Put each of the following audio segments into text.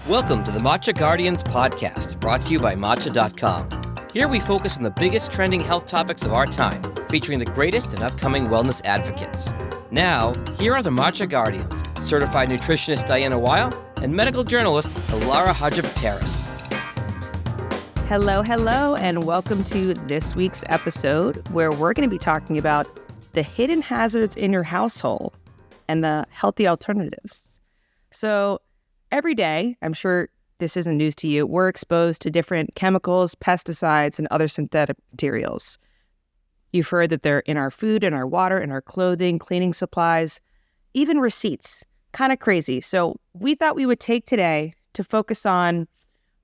Welcome to the Matcha Guardians podcast, brought to you by Matcha.com. Here we focus on the biggest trending health topics of our time, featuring the greatest and upcoming wellness advocates. Now, here are the Matcha Guardians, certified nutritionist Diana Weil and medical journalist Ilara Hadjipateras. Hello, and welcome to this week's episode, where we're going to be talking about the hidden hazards in your household and the healthy alternatives. So every day, I'm sure this isn't news to you, we're exposed to different chemicals, pesticides, and other synthetic materials. You've heard that they're in our food, in our water, in our clothing, cleaning supplies, even receipts. Kind of crazy. So we thought we would take today to focus on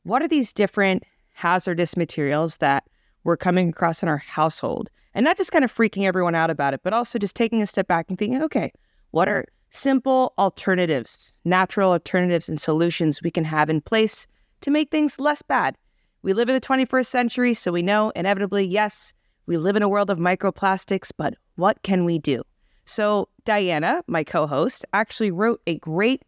what are these different hazardous materials that we're coming across in our household, and not just kind of freaking everyone out about it, but also just taking a step back and thinking, okay, what are simple alternatives, natural alternatives and solutions we can have in place to make things less bad? We live in the 21st century, so we know inevitably, yes, we live in a world of microplastics, but what can we do? So Diana, my co-host, actually wrote a great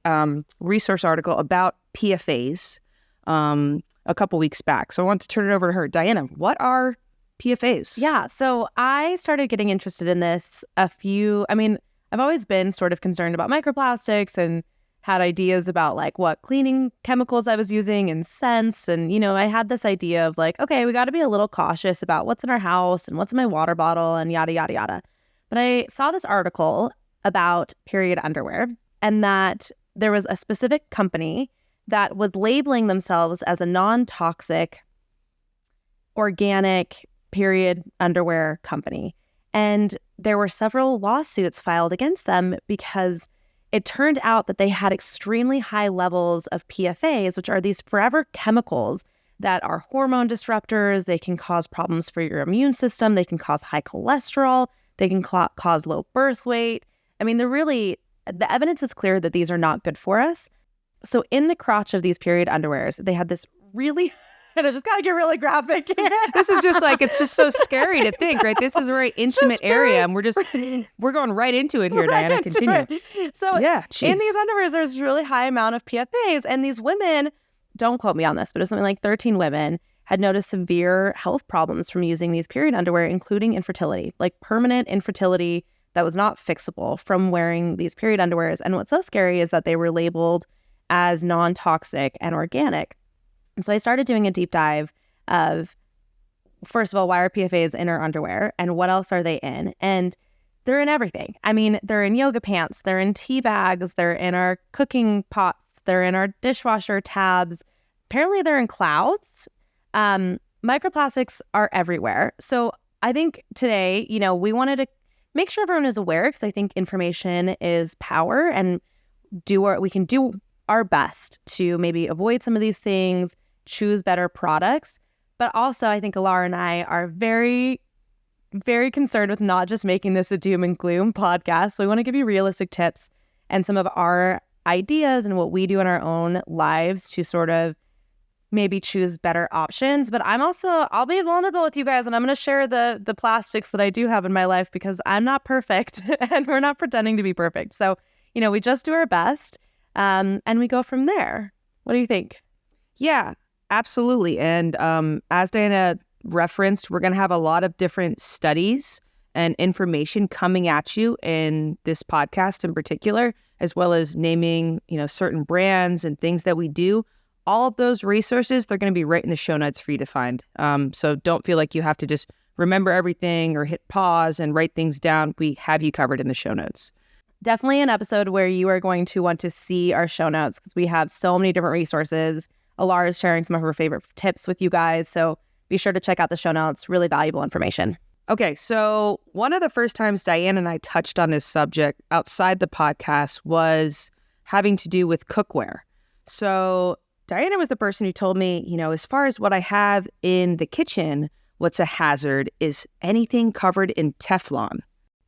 resource article about PFAs a couple weeks back. So I want to turn it over to her. Diana, what are PFAs? Yeah, so I started getting interested in this I've always been sort of concerned about microplastics and had ideas about like what cleaning chemicals I was using and scents. And, I had this idea of like, okay, we got to be a little cautious about what's in our house and what's in my water bottle and yada, yada, yada. But I saw this article about period underwear and that there was a specific company that was labeling themselves as a non-toxic, organic period underwear company. And there were several lawsuits filed against them because it turned out that they had extremely high levels of PFAs, which are these forever chemicals that are hormone disruptors. They can cause problems for your immune system. They can cause high cholesterol. They can cause low birth weight. The evidence is clear that these are not good for us. So in the crotch of these period underwears, they had this really... And I just got to get really graphic. This is just like, it's just so scary to think, right? This is a very intimate area, and we're going right into it here, Diana. Continue. Right. So in these underwears, there's a really high amount of PFAs. And these women, don't quote me on this, but it was something like 13 women had noticed severe health problems from using these period underwear, including infertility, like permanent infertility that was not fixable from wearing these period underwears. And what's so scary is that they were labeled as non-toxic and organic. And so I started doing a deep dive of, first of all, why are PFAs in our underwear and what else are they in? And they're in everything. They're in yoga pants, they're in tea bags, they're in our cooking pots, they're in our dishwasher tabs. Apparently they're in clouds. Microplastics are everywhere. So I think today, we wanted to make sure everyone is aware, because I think information is power, and we can do our best to maybe avoid some of these things, choose better products. But also, I think Ilara and I are very, very concerned with not just making this a doom and gloom podcast. So we want to give you realistic tips and some of our ideas and what we do in our own lives to sort of maybe choose better options. But I'll be vulnerable with you guys, and I'm going to share the plastics that I do have in my life, because I'm not perfect and we're not pretending to be perfect. So, we just do our best, and we go from there. What do you think? Yeah, absolutely. And as Diana referenced, we're going to have a lot of different studies and information coming at you in this podcast in particular, as well as naming, certain brands and things that we do. All of those resources, they're going to be right in the show notes for you to find. So don't feel like you have to just remember everything or hit pause and write things down. We have you covered in the show notes. Definitely an episode where you are going to want to see our show notes, because we have so many different resources. Ilara is sharing some of her favorite tips with you guys. So be sure to check out the show notes. Really valuable information. Okay, so one of the first times Diane and I touched on this subject outside the podcast was having to do with cookware. So Diana was the person who told me, as far as what I have in the kitchen, what's a hazard is anything covered in Teflon.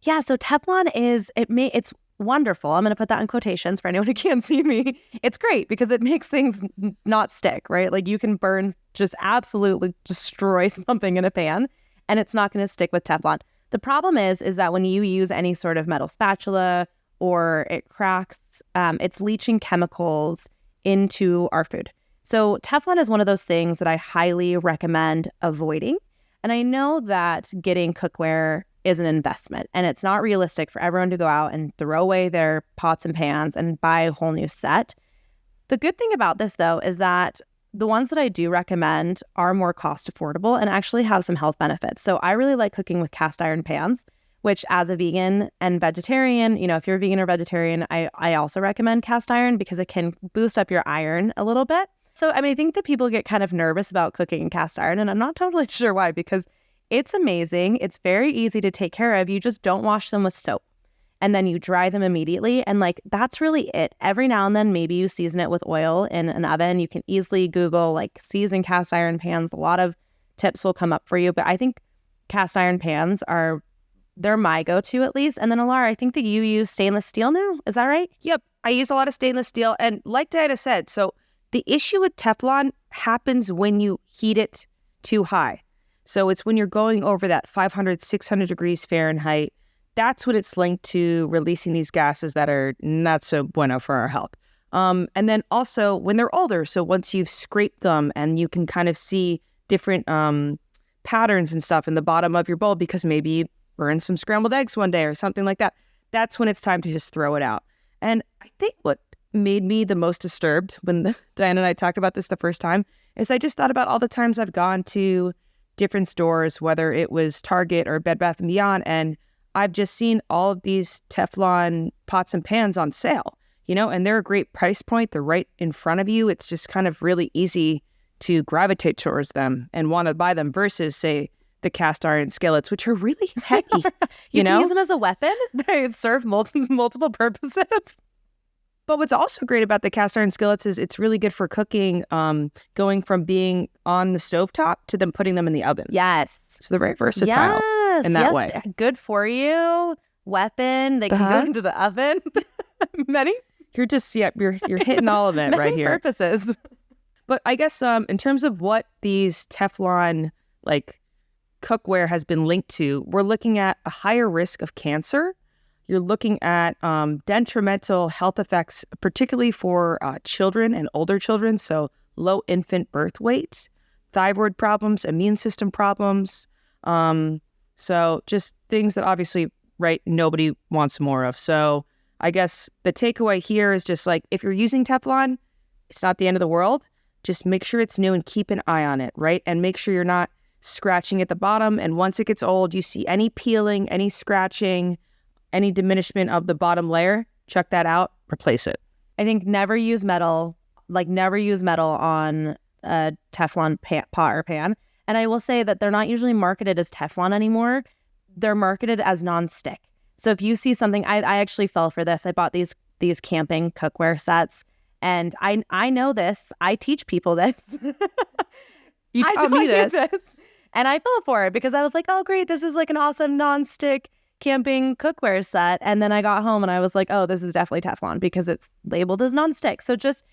Yeah, so Teflon it's wonderful. I'm going to put that in quotations for anyone who can't see me. It's great because it makes things not stick, right? Like you can just absolutely destroy something in a pan and it's not going to stick with Teflon. The problem is that when you use any sort of metal spatula or it cracks, it's leaching chemicals into our food. So Teflon is one of those things that I highly recommend avoiding. And I know that getting cookware is an investment, and it's not realistic for everyone to go out and throw away their pots and pans and buy a whole new set. The good thing about this, though, is that the ones that I do recommend are more cost affordable and actually have some health benefits. So I really like cooking with cast iron pans, which as a vegan and vegetarian, if you're vegan or vegetarian, I also recommend cast iron because it can boost up your iron a little bit. So, I think that people get kind of nervous about cooking in cast iron, and I'm not totally sure why, because it's amazing. It's very easy to take care of. You just don't wash them with soap, and then you dry them immediately. And that's really it. Every now and then, maybe you season it with oil in an oven. You can easily Google season cast iron pans. A lot of tips will come up for you, but I think cast iron pans they're my go-to at least. And then Alara, I think that you use stainless steel now. Is that right? Yep. I use a lot of stainless steel. And like Diana said, so the issue with Teflon happens when you heat it too high. So it's when you're going over that 500, 600 degrees Fahrenheit. That's when it's linked to releasing these gases that are not so bueno for our health. And then also when they're older. So once you've scraped them and you can kind of see different patterns and stuff in the bottom of your bowl because maybe you burned some scrambled eggs one day or something like that. That's when it's time to just throw it out. And I think what made me the most disturbed when Diana and I talked about this the first time is I just thought about all the times I've gone to different stores, whether it was Target or Bed Bath & Beyond, and I've just seen all of these Teflon pots and pans on sale, and they're a great price point. They're right in front of you. It's just kind of really easy to gravitate towards them and want to buy them versus, say, the cast iron skillets, which are really heavy. You can use them as a weapon. They serve multiple purposes. But what's also great about the cast iron skillets is it's really good for cooking, going from being on the stovetop to then putting them in the oven. Yes. So they're very versatile in that way. Good for you. Weapon. They can go into the oven. Many. You're just, you're hitting all of it right here. Many purposes. But I guess in terms of what these Teflon, cookware has been linked to, we're looking at a higher risk of cancer. You're looking at detrimental health effects, particularly for children and older children. So low infant birth weight, thyroid problems, immune system problems. So just things that obviously, nobody wants more of. So I guess the takeaway here is just if you're using Teflon, it's not the end of the world. Just make sure it's new and keep an eye on it, right? And make sure you're not scratching at the bottom. And once it gets old, you see any peeling, any scratching, any diminishment of the bottom layer, check that out, replace it. I think never use metal on a Teflon pot or pan. And I will say that they're not usually marketed as Teflon anymore. They're marketed as nonstick. So if you see something, I actually fell for this. I bought these camping cookware sets, and I know this. I teach people this. You taught me this. And I fell for it because I was like, oh, great, this is an awesome nonstick camping cookware set. And then I got home and I was like, oh, this is definitely Teflon because it's labeled as nonstick. So just,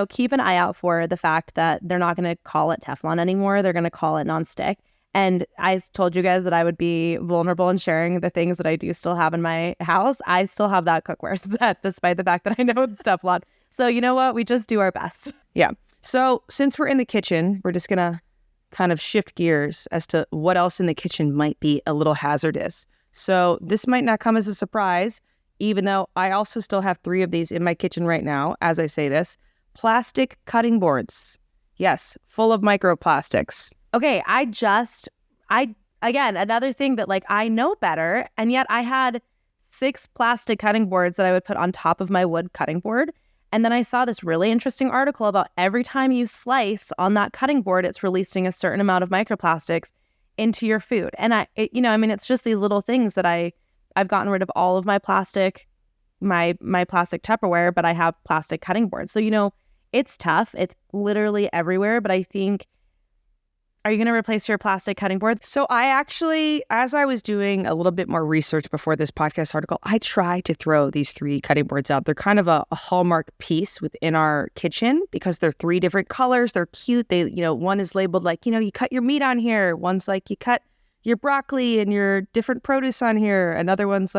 keep an eye out for the fact that they're not going to call it Teflon anymore. They're going to call it nonstick. And I told you guys that I would be vulnerable in sharing the things that I do still have in my house. I still have that cookware set, despite the fact that I know it's Teflon. So you know what? We just do our best. Yeah. So since we're in the kitchen, we're just going to kind of shift gears as to what else in the kitchen might be a little hazardous. So this might not come as a surprise, even though I also still have 3 of these in my kitchen right now, as I say this. Plastic cutting boards. Yes, full of microplastics. Okay, again, another thing that I know better, and yet I had 6 plastic cutting boards that I would put on top of my wood cutting board. And then I saw this really interesting article about every time you slice on that cutting board, it's releasing a certain amount of microplastics into your food. And it's just these little things that I've gotten rid of all of my plastic, my plastic Tupperware, but I have plastic cutting boards. So, it's tough. It's literally everywhere. But I think, are you going to replace your plastic cutting boards? So I actually, as I was doing a little bit more research before this podcast article, I tried to throw these 3 cutting boards out. They're kind of a hallmark piece within our kitchen because they're 3 different colors. They're cute. They, one is labeled you cut your meat on here. One's you cut your broccoli and your different produce on here. Another one's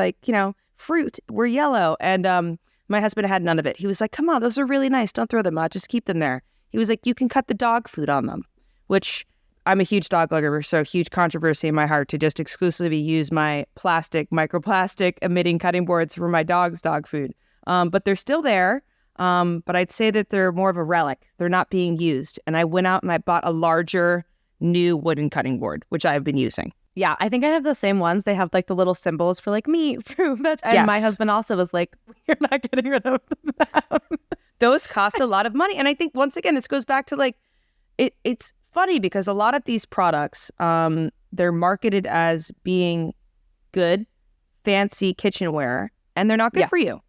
fruit. We're yellow. And My husband had none of it. He was like, come on, those are really nice. Don't throw them out. Just keep them there. He was like, you can cut the dog food on them, which I'm a huge dog lover, so huge controversy in my heart to just exclusively use my microplastic emitting cutting boards for my dog's dog food. But they're still there. But I'd say that they're more of a relic. They're not being used. And I went out and I bought a larger new wooden cutting board, which I've been using. Yeah, I think I have the same ones. They have like the little symbols for like meat, fruit, veg. And Yes. my husband also was like, you're not getting rid of them. Those cost a lot of money. And I think, once again, this goes back to like, it's funny because a lot of these products, they're marketed as being good, fancy kitchenware, and they're not good for you.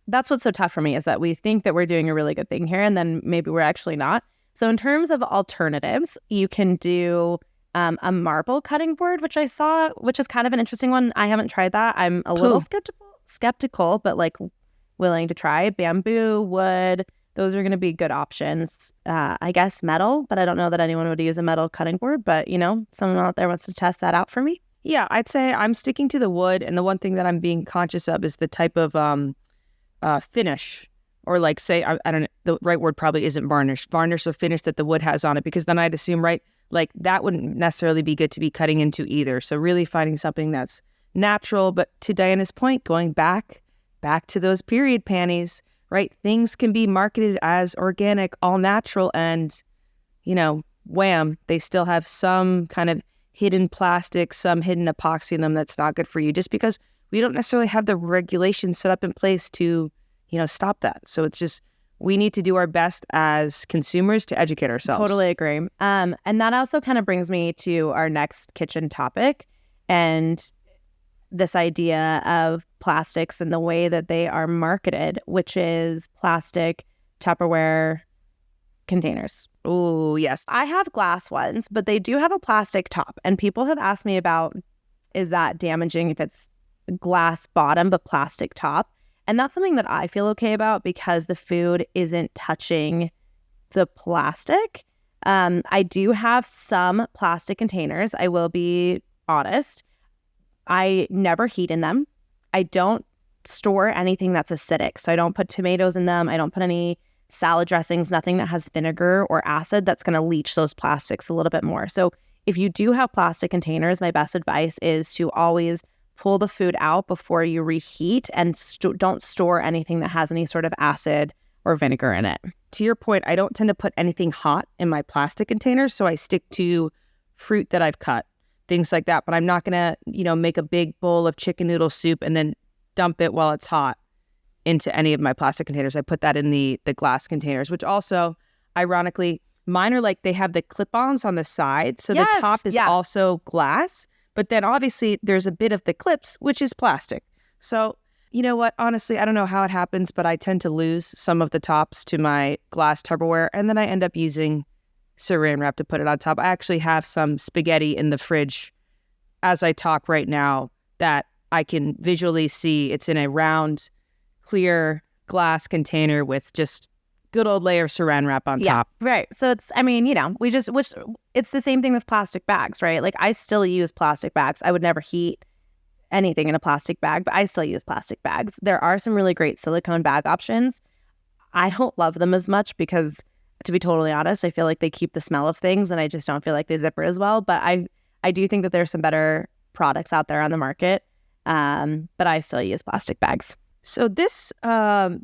That's what's so tough for me is that we think that we're doing a really good thing here, and then maybe we're actually not. So in terms of alternatives, you can do a marble cutting board, which I saw, which is kind of an interesting one. I haven't tried that. I'm a little skeptical, but like willing to try. Bamboo, wood, those are going to be good options. I guess metal, but I don't know that anyone would use a metal cutting board. But, you know, someone out there wants to test that out for me. Yeah, I'd say I'm sticking to the wood. And the one thing that I'm being conscious of is the type of finish, or like say, I don't know, the right word probably isn't varnish or finish that the wood has on it, because then I'd assume, right, like that wouldn't necessarily be good to be cutting into either. So really finding something that's natural. But to Diana's point, going back to those period panties, right? Things can be marketed as organic, all natural, and, you know, wham, they still have some kind of hidden plastic, some hidden epoxy in them that's not good for you, just because we don't necessarily have the regulations set up in place to, you know, stop that. So it's just, we need to do our best as consumers to educate ourselves. Totally agree. And that also kind of brings me to our next kitchen topic, and this idea of plastics and the way that they are marketed, which is plastic Tupperware containers. Oh, yes. I have glass ones, but they do have a plastic top. And people have asked me about, is that damaging if it's glass bottom but plastic top? And that's something that I feel okay about because the food isn't touching the plastic. I do have some plastic containers. I will be honest. I never heat in them. I don't store anything that's acidic. So I don't put tomatoes in them. I don't put any salad dressings, nothing that has vinegar or acid that's going to leach those plastics a little bit more. So if you do have plastic containers, my best advice is to always pull the food out before you reheat, and don't store anything that has any sort of acid or vinegar in it. To your point, I don't tend to put anything hot in my plastic containers, so I stick to fruit that I've cut, things like that. But I'm not going to, you know, make a big bowl of chicken noodle soup and then dump it while it's hot into any of my plastic containers. I put that in the glass containers, which also, ironically, mine are like, they have the clip-ons on the side, so the top is also glass. But then obviously there's a bit of the clips, which is plastic. So, you know what? Honestly, I don't know how it happens, but I tend to lose some of the tops to my glass Tupperware, and then I end up using saran wrap to put it on top. I actually have some spaghetti in the fridge as I talk right now that I can visually see. It's in a round, clear glass container with just good old layer of saran wrap on top. Right. So it's, I mean, you know, it's the same thing with plastic bags, right? Like I still use plastic bags. I would never heat anything in a plastic bag, but I still use plastic bags. There are some really great silicone bag options. I don't love them as much because, to be totally honest, I feel like they keep the smell of things and I just don't feel like they zipper as well. But I do think that there's some better products out there on the market. But I still use plastic bags. So this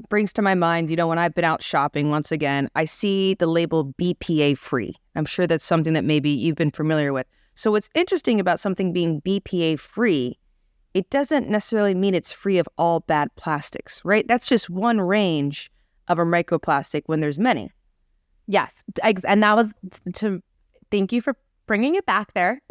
brings to my mind, you know, when I've been out shopping, once again, I see the label BPA free. I'm sure that's something that maybe you've been familiar with. So what's interesting about something being BPA free, it doesn't necessarily mean it's free of all bad plastics, right? That's just one range of a microplastic when there's many. Yes. And that was thank you for bringing it back there.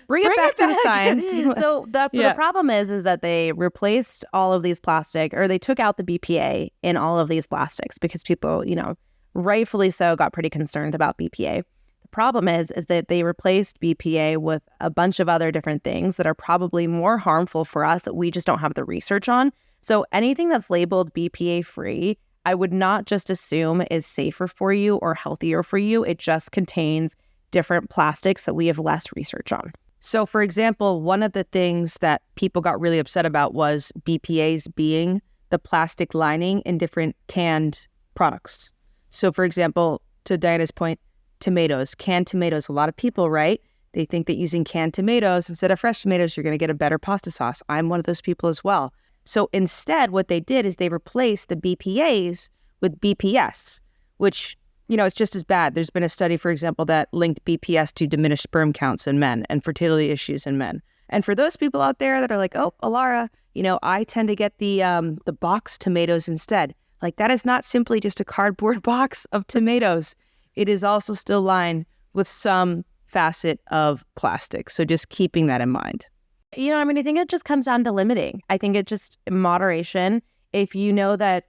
Bring it back to the science. So the problem is that they replaced all of these plastic, or they took out the BPA in all of these plastics because people, you know, rightfully so, got pretty concerned about BPA. The problem is that they replaced BPA with a bunch of other different things that are probably more harmful for us that we just don't have the research on. So anything that's labeled BPA free, I would not just assume is safer for you or healthier for you. It just contains different plastics that we have less research on. So, for example, one of the things that people got really upset about was BPAs being the plastic lining in different canned products. So, for example, to Diana's point, canned tomatoes. A lot of people, right? They think that using canned tomatoes instead of fresh tomatoes, you're going to get a better pasta sauce. I'm one of those people as well. So instead, what they did is they replaced the BPAs with BPS, which, it's just as bad. There's been a study, for example, that linked BPS to diminished sperm counts in men and fertility issues in men. And for those people out there that are like, oh, Alara, I tend to get the box tomatoes instead. Like, that is not simply just a cardboard box of tomatoes. It is also still lined with some facet of plastic. So just keeping that in mind. I think it just comes down to limiting. I think it just moderation. If you know that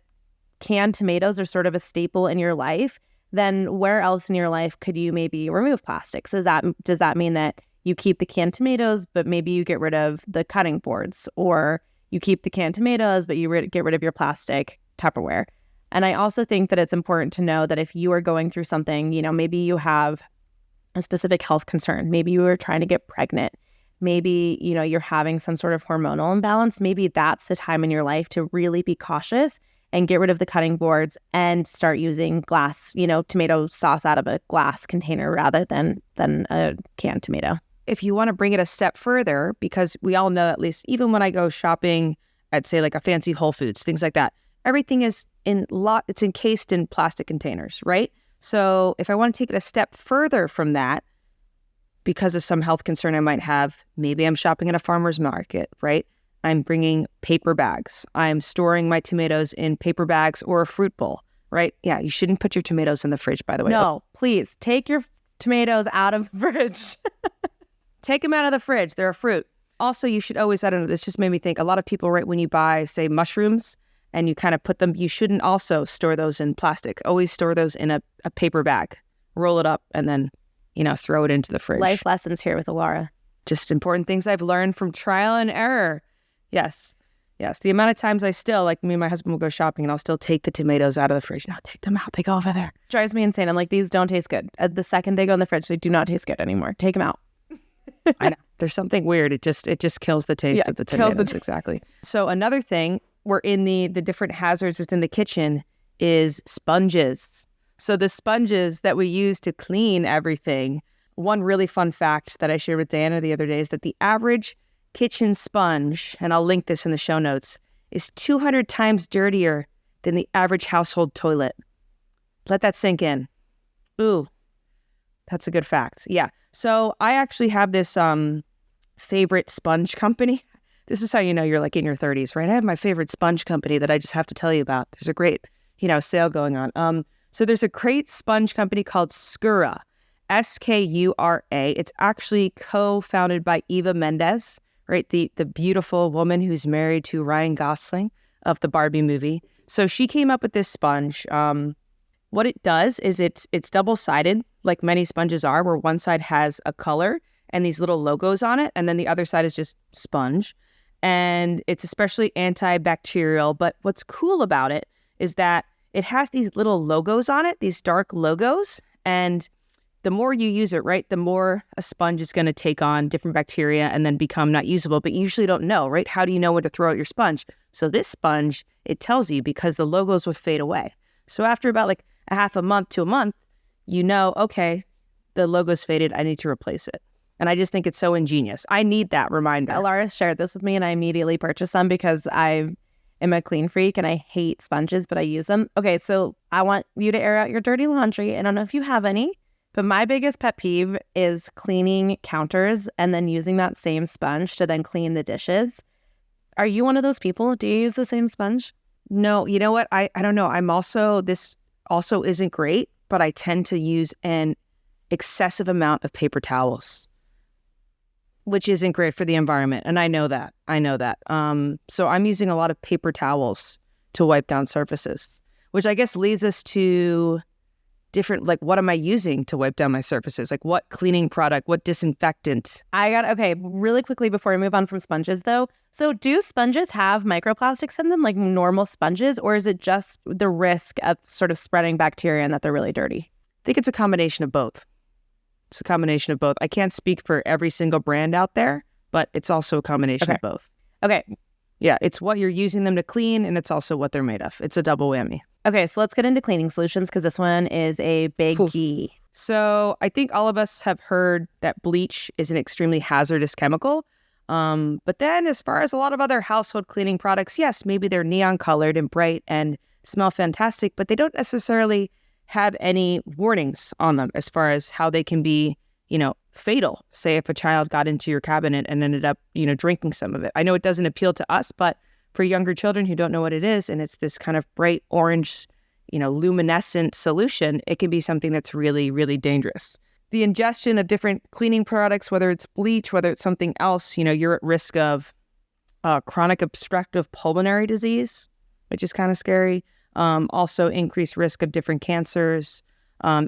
canned tomatoes are sort of a staple in your life, then where else in your life could you maybe remove plastics? Does that mean that you keep the canned tomatoes, but maybe you get rid of the cutting boards, or you keep the canned tomatoes, but you get rid of your plastic Tupperware? And I also think that it's important to know that if you are going through something, maybe you have a specific health concern, maybe you are trying to get pregnant, maybe, you're having some sort of hormonal imbalance, maybe that's the time in your life to really be cautious and get rid of the cutting boards and start using glass, tomato sauce out of a glass container rather than a canned tomato. If you want to bring it a step further, because we all know, at least even when I go shopping at, say, like a fancy Whole Foods, things like that, everything is it's encased in plastic containers, right? So if I want to take it a step further from that, because of some health concern I might have, maybe I'm shopping at a farmer's market, right? I'm bringing paper bags. I'm storing my tomatoes in paper bags or a fruit bowl, right? Yeah, you shouldn't put your tomatoes in the fridge, by the way. No, please take your tomatoes out of the fridge. Take them out of the fridge. They're a fruit. Also, you should always, I don't know, this just made me think, a lot of people, right, when you buy, say, mushrooms and you kind of put them, you shouldn't also store those in plastic. Always store those in a paper bag. Roll it up and then, throw it into the fridge. Life lessons here with Alara. Just important things I've learned from trial and error. Yes. The amount of times I still, like, me and my husband will go shopping and I'll still take the tomatoes out of the fridge. No, take them out. They go over there. Drives me insane. I'm like, these don't taste good. The second they go in the fridge, they do not taste good anymore. Take them out. I know. There's something weird. It just kills the taste of the tomatoes. Exactly. So another thing, we're in the different hazards within the kitchen is sponges. So the sponges that we use to clean everything. One really fun fact that I shared with Diana the other day is that the average kitchen sponge, and I'll link this in the show notes, is 200 times dirtier than the average household toilet. Let that sink in. Ooh, that's a good fact. Yeah. So I actually have this favorite sponge company. This is how you know you're like in your 30s, right? I have my favorite sponge company that I just have to tell you about. There's a great, sale going on. So there's a great sponge company called Skura, Skura. It's actually co-founded by Eva Mendes, right? The beautiful woman who's married to Ryan Gosling of the Barbie movie. So she came up with this sponge. What it does is it's double-sided, like many sponges are, where one side has a color and these little logos on it, and then the other side is just sponge. And it's especially antibacterial. But what's cool about it is that it has these little logos on it, these dark logos, and the more you use it, right, the more a sponge is going to take on different bacteria and then become not usable. But you usually don't know, right? How do you know when to throw out your sponge? So this sponge, it tells you because the logos would fade away. So after about like a half a month to a month, okay, the logo's faded. I need to replace it. And I just think it's so ingenious. I need that reminder. Alara shared this with me and I immediately purchased some because I am a clean freak and I hate sponges, but I use them. Okay, so I want you to air out your dirty laundry. I don't know if you have any, but my biggest pet peeve is cleaning counters and then using that same sponge to then clean the dishes. Are you one of those people? Do you use the same sponge? No, you know what? I don't know. This also isn't great, but I tend to use an excessive amount of paper towels, which isn't great for the environment. And I know that. So I'm using a lot of paper towels to wipe down surfaces, which I guess leads us to different, like, what am I using to wipe down my surfaces? Like, what cleaning product, what disinfectant? Okay, really quickly before we move on from sponges though. So do sponges have microplastics in them like normal sponges, or is it just the risk of sort of spreading bacteria and that they're really dirty? I think it's a combination of both. It's a combination of both. I can't speak for every single brand out there, but it's also a combination of both. Okay. Yeah, it's what you're using them to clean, and it's also what they're made of. It's a double whammy. Okay, so let's get into cleaning solutions because this one is a biggie. So I think all of us have heard that bleach is an extremely hazardous chemical. But then as far as a lot of other household cleaning products, yes, maybe they're neon colored and bright and smell fantastic, but they don't necessarily have any warnings on them as far as how they can be, fatal. Say if a child got into your cabinet and ended up, drinking some of it. I know it doesn't appeal to us, but for younger children who don't know what it is, and it's this kind of bright orange, luminescent solution, it can be something that's really, really dangerous. The ingestion of different cleaning products, whether it's bleach, whether it's something else, you're at risk of chronic obstructive pulmonary disease, which is kind of scary. Also increased risk of different cancers,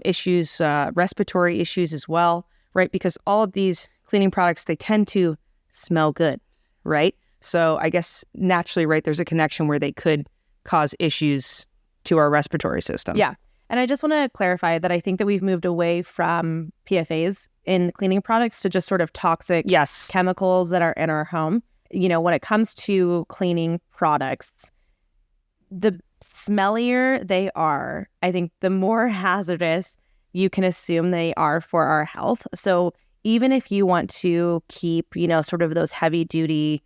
issues, respiratory issues as well, right? Because all of these cleaning products, they tend to smell good, right? So I guess naturally, right, there's a connection where they could cause issues to our respiratory system. Yeah. And I just want to clarify that I think that we've moved away from PFAs in cleaning products to just sort of toxic chemicals that are in our home. When it comes to cleaning products, the smellier they are, I think the more hazardous you can assume they are for our health. So even if you want to keep, sort of those heavy duty,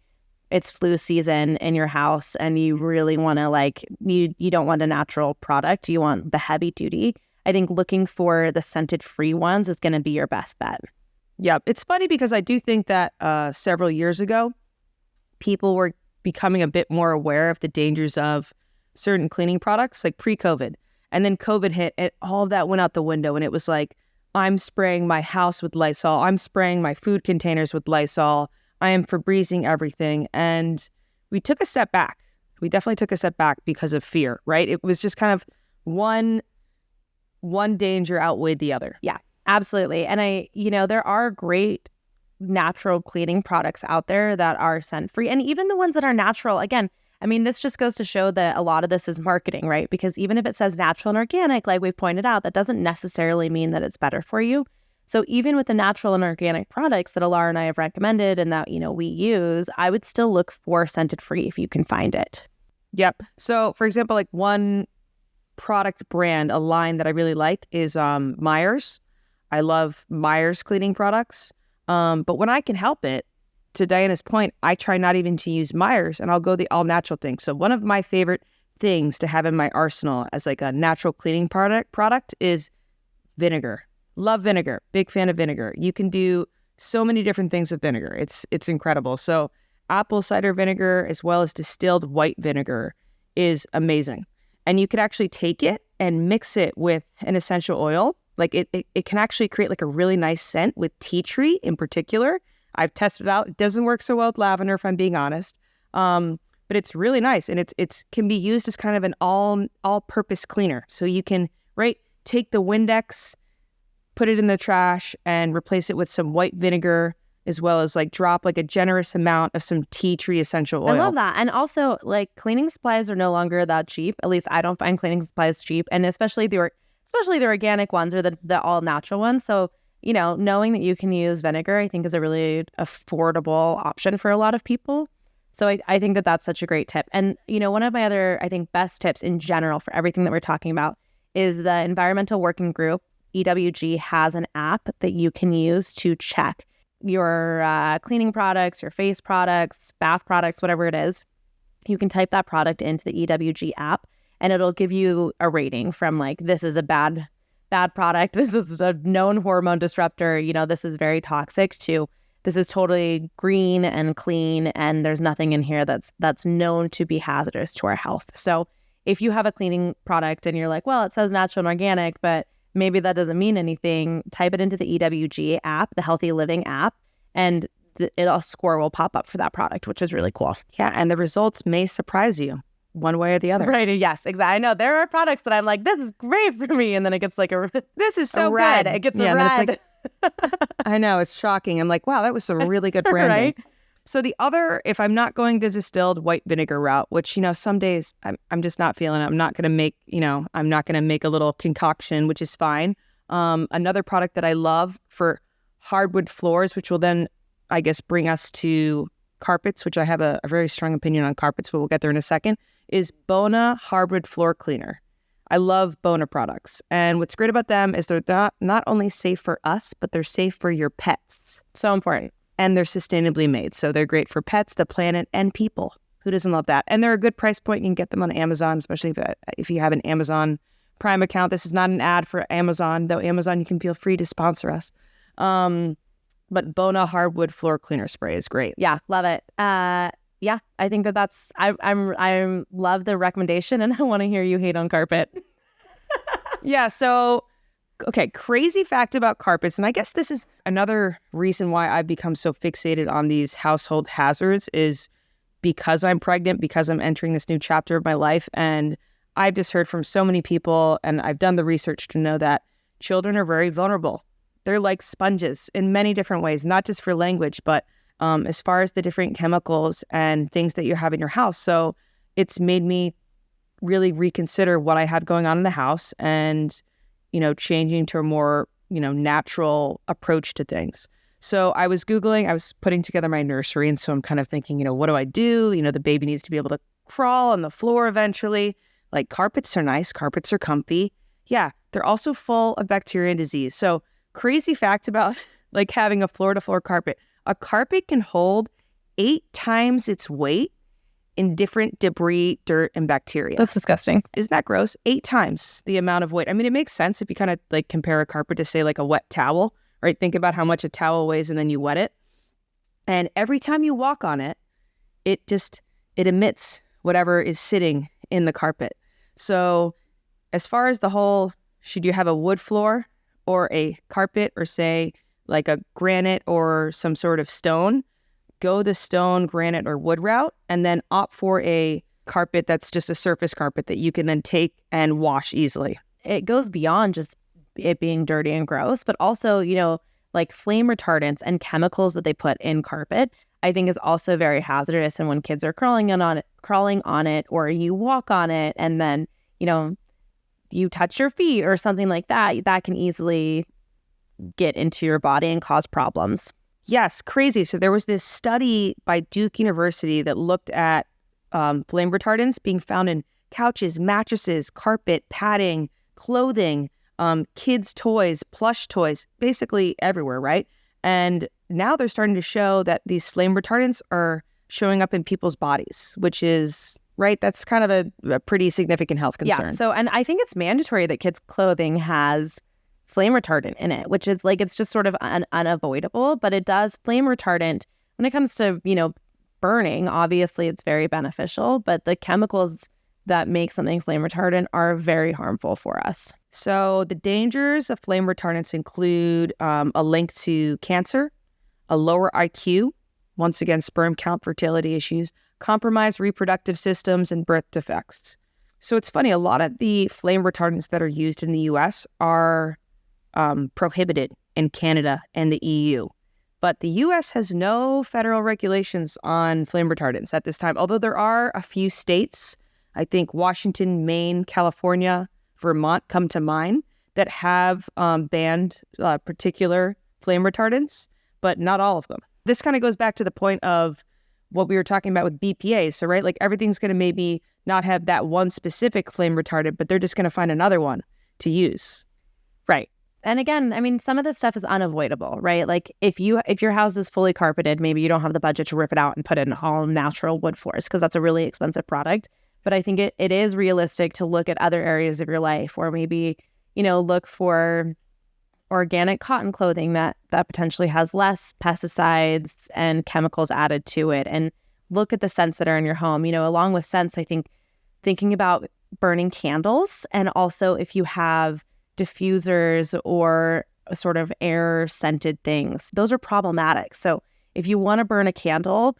it's flu season in your house and you really want to you don't want a natural product, you want the heavy duty, I think looking for the scented free ones is going to be your best bet. Yeah, it's funny because I do think that several years ago, people were becoming a bit more aware of the dangers of certain cleaning products, like pre-COVID. And then COVID hit and all of that went out the window. And it was like, I'm spraying my house with Lysol. I'm spraying my food containers with Lysol. I am Febrezing everything. And we took a step back. We definitely took a step back because of fear, right? It was just kind of one danger outweighed the other. Yeah, absolutely. And there are great natural cleaning products out there that are scent free. And even the ones that are natural, again, this just goes to show that a lot of this is marketing, right? Because even if it says natural and organic, like we've pointed out, that doesn't necessarily mean that it's better for you. So even with the natural and organic products that Alara and I have recommended and that, we use, I would still look for scented free if you can find it. Yep. So for example, like one product brand, a line that I really like is Myers. I love Myers cleaning products. But when I can help it, to Diana's point, I try not even to use Myers and I'll go the all natural thing. So one of my favorite things to have in my arsenal as like a natural cleaning product is vinegar. Love vinegar. Big fan of vinegar. You can do so many different things with vinegar. It's incredible. So apple cider vinegar as well as distilled white vinegar is amazing. And you could actually take it and mix it with an essential oil. Like it can actually create like a really nice scent with tea tree in particular. I've tested it out. It doesn't work so well with lavender, if I'm being honest. But it's really nice, and it's can be used as kind of an all-purpose cleaner. So you can take the Windex, put it in the trash, and replace it with some white vinegar, as well as drop a generous amount of some tea tree essential oil. I love that, and also cleaning supplies are no longer that cheap. At least I don't find cleaning supplies cheap, and especially the organic ones or the all natural ones. So knowing that you can use vinegar, I think is a really affordable option for a lot of people. So I think that that's such a great tip. And, one of my other, I think, best tips in general for everything that we're talking about is the Environmental Working Group. EWG has an app that you can use to check your cleaning products, your face products, bath products, whatever it is. You can type that product into the EWG app and it'll give you a rating from this is a bad product, this is a known hormone disruptor, this is very toxic, to this is totally green and clean and there's nothing in here that's known to be hazardous to our health. So if you have a cleaning product and you're like, well, it says natural and organic, but maybe that doesn't mean anything, type it into the EWG app, the Healthy Living app, and a score will pop up for that product, which is really cool. Yeah, and the results may surprise you one way or the other. Right, yes, exactly. I know there are products that I'm like, this is great for me, and then it gets this is so red. Good. It gets a red. I know, it's shocking. I'm like, wow, that was some really good branding. Right? So the other, if I'm not going the distilled white vinegar route, which, some days I'm just not feeling it. I'm not going to make, I'm not going to make a little concoction, which is fine. Another product that I love for hardwood floors, which will then, I guess, bring us to carpets, which I have a very strong opinion on carpets, but we'll get there in a second, is Bona Hardwood Floor Cleaner. I love Bona products. And what's great about them is they're not only safe for us, but they're safe for your pets. So important. And they're sustainably made. So they're great for pets, the planet, and people. Who doesn't love that? And they're a good price point. You can get them on Amazon, especially if you have an Amazon Prime account. This is not an ad for Amazon, though Amazon, you can feel free to sponsor us. But Bona Hardwood Floor Cleaner Spray is great. Yeah, love it. Yeah, I think that's I love the recommendation, and I want to hear you hate on carpet. Yeah, so okay, crazy fact about carpets, and I guess this is another reason why I've become so fixated on these household hazards is because I'm pregnant, because I'm entering this new chapter of my life, and I've just heard from so many people, and I've done the research to know that children are very vulnerable. They're like sponges in many different ways, not just for language, but as far as the different chemicals and things that you have in your house. So it's made me really reconsider what I have going on in the house and, changing to a more, natural approach to things. So I was Googling, I was putting together my nursery. And so I'm kind of thinking, what do I do? The baby needs to be able to crawl on the floor eventually. Like carpets are nice, carpets are comfy. Yeah, they're also full of bacteria and disease. So crazy fact about like having a floor-to-floor carpet. A carpet can hold 8 times its weight in different debris, dirt, and bacteria. That's disgusting. Isn't that gross? 8 times the amount of weight. I mean, it makes sense if you kind of like compare a carpet to say like a wet towel, right? Think about how much a towel weighs and then you wet it. And every time you walk on it, it emits whatever is sitting in the carpet. So as far as the whole, should you have a wood floor or a carpet or say like a granite or some sort of stone, go the stone, granite, or wood route, and then opt for a carpet that's just a surface carpet that you can then take and wash easily. It goes beyond just it being dirty and gross, but also, like flame retardants and chemicals that they put in carpet, I think is also very hazardous. And when kids are crawling on it, or you walk on it, and then, you touch your feet or something like that, that can easily get into your body and cause problems. Yes, crazy. So there was this study by Duke University that looked at flame retardants being found in couches, mattresses, carpet, padding, clothing, kids' toys, plush toys, basically everywhere, right? And now they're starting to show that these flame retardants are showing up in people's bodies, which is, right, that's kind of a pretty significant health concern. Yeah, so, and I think it's mandatory that kids' clothing has flame retardant in it, which is like, it's just sort of unavoidable, but it does flame retardant. When it comes to, burning, obviously it's very beneficial, but the chemicals that make something flame retardant are very harmful for us. So the dangers of flame retardants include a link to cancer, a lower IQ, once again, sperm count, fertility issues, compromised reproductive systems, and birth defects. So it's funny, a lot of the flame retardants that are used in the US are prohibited in Canada and the EU. But the US has no federal regulations on flame retardants at this time, although there are a few states, I think Washington, Maine, California, Vermont come to mind, that have banned particular flame retardants, but not all of them. This kind of goes back to the point of what we were talking about with BPA. So, right, like everything's going to maybe not have that one specific flame retardant, but they're just going to find another one to use. Right. And again, I mean, some of this stuff is unavoidable, right? Like if your house is fully carpeted, maybe you don't have the budget to rip it out and put in all natural wood floors because that's a really expensive product. But I think it is realistic to look at other areas of your life, or maybe, look for organic cotton clothing that potentially has less pesticides and chemicals added to it, and look at the scents that are in your home. Along with scents, I think thinking about burning candles, and also if you have diffusers or sort of air scented things, those are problematic. So if you want to burn a candle,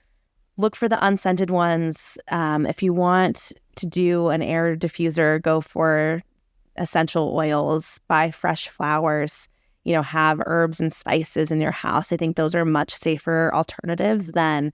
look for the unscented ones. If you want to do an air diffuser, go for essential oils, buy fresh flowers, have herbs and spices in your house. I think those are much safer alternatives than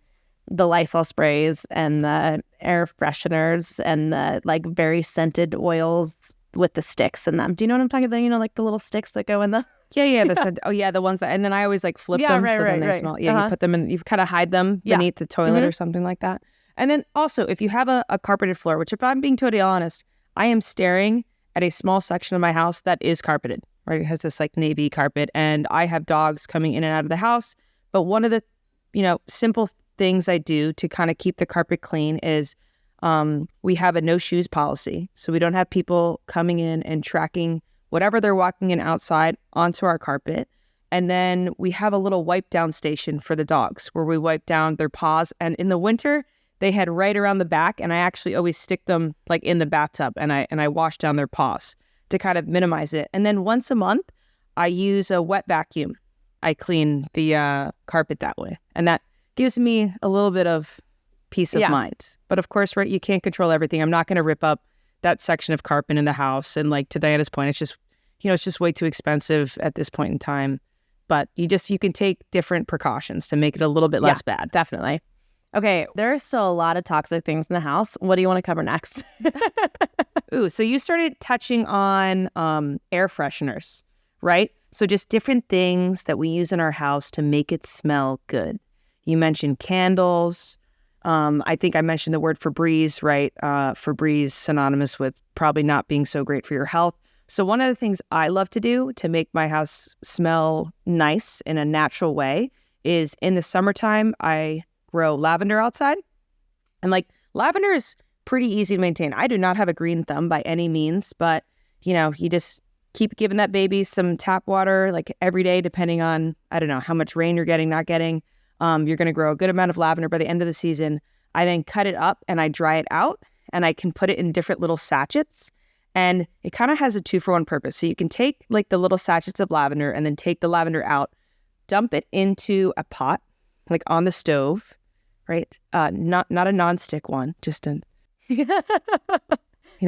the Lysol sprays and the air fresheners and the like very scented oils with the sticks in them. Do you know what I'm talking about? You know, like the little sticks that go in the... Yeah. The ones that, and then I always like flip them so then they smell. Yeah, you put them in, you kind of hide them beneath the toilet or something like that. And then also, if you have a carpeted floor, which if I'm being totally honest, I am staring at a small section of my house that is carpeted, right? It has this like navy carpet, and I have dogs coming in and out of the house. But one of the, simple things I do to kind of keep the carpet clean is we have a no shoes policy. So we don't have people coming in and tracking whatever they're walking in outside onto our carpet. And then we have a little wipe down station for the dogs where we wipe down their paws. And in the winter, they head right around the back, and I actually always stick them like in the bathtub and I wash down their paws to kind of minimize it. And then once a month, I use a wet vacuum. I clean the carpet that way. And that gives me a little bit of peace of mind. But of course, right, you can't control everything. I'm not going to rip up that section of carpet in the house. And like to Diana's point, it's just, it's just way too expensive at this point in time. But you can take different precautions to make it a little bit less bad. Definitely. Okay, there are still a lot of toxic things in the house. What do you want to cover next? Ooh, so you started touching on air fresheners, right? So just different things that we use in our house to make it smell good. You mentioned candles. I think I mentioned the word Febreze, right? Febreze synonymous with probably not being so great for your health. So one of the things I love to do to make my house smell nice in a natural way is in the summertime, I grow lavender outside. And like lavender is pretty easy to maintain. I do not have a green thumb by any means, but you just keep giving that baby some tap water like every day, depending on, I don't know, how much rain you're getting, not getting. You're going to grow a good amount of lavender by the end of the season. I then cut it up and I dry it out, and I can put it in different little sachets. And it kind of has a 2-for-1 purpose. So you can take like the little sachets of lavender and then take the lavender out, dump it into a pot, like on the stove, right? Not a non-stick one, just a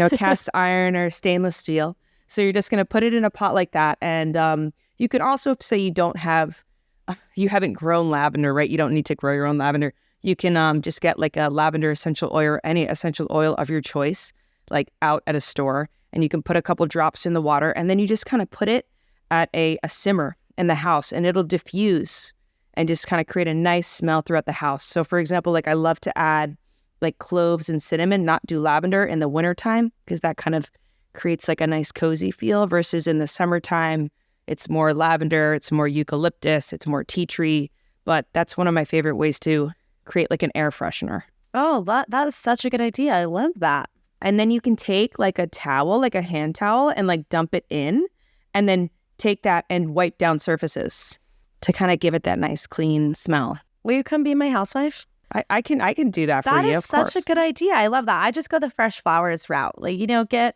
cast iron or stainless steel. So you're just going to put it in a pot like that. And you can also say you haven't grown lavender, right? You don't need to grow your own lavender. You can just get like a lavender essential oil or any essential oil of your choice, like out at a store, and you can put a couple drops in the water, and then you just kind of put it at a simmer in the house, and it'll diffuse and just kind of create a nice smell throughout the house. So for example, like I love to add like cloves and cinnamon, not do lavender in the wintertime, because that kind of creates like a nice cozy feel, versus in the summertime, it's more lavender, it's more eucalyptus, it's more tea tree. But that's one of my favorite ways to create like an air freshener. Oh, that is such a good idea. I love that. And then you can take like a towel, like a hand towel, and like dump it in, and then take that and wipe down surfaces to kind of give it that nice clean smell. Will you come be my housewife? I can do that for you, of course. That is such a good idea. I love that. I just go the fresh flowers route. Like, get